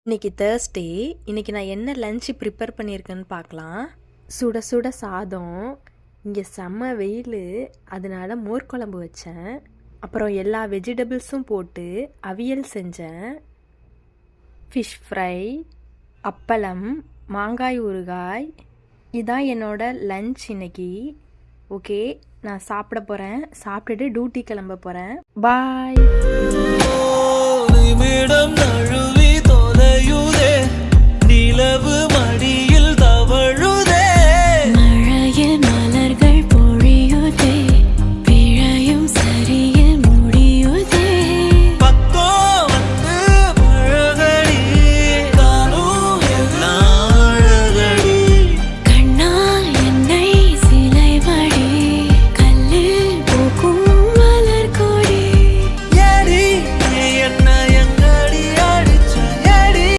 இன்னைக்கு தேர்ஸ்டே. இன்னைக்கு நான் என்ன லஞ்ச் ப்ரிப்பேர் பண்ணியிருக்கேன்னு பார்க்கலாம். சுட சுட சாதம். இங்கே செம்ம வெயில், அதனால மோர் குழம்பு வச்சேன். அப்புறம் எல்லா வெஜிடபிள்ஸும் போட்டு அவியல் செஞ்சேன். ஃபிஷ் ஃப்ரை, அப்பளம், மாங்காய் ஊறுகாய். இதான் என்னோட லஞ்ச் இன்னைக்கு. ஓகே, நான் சாப்பிட போகிறேன். சாப்பிட்டுட்டு டியூட்டி கிளம்ப போகிறேன். பாய்.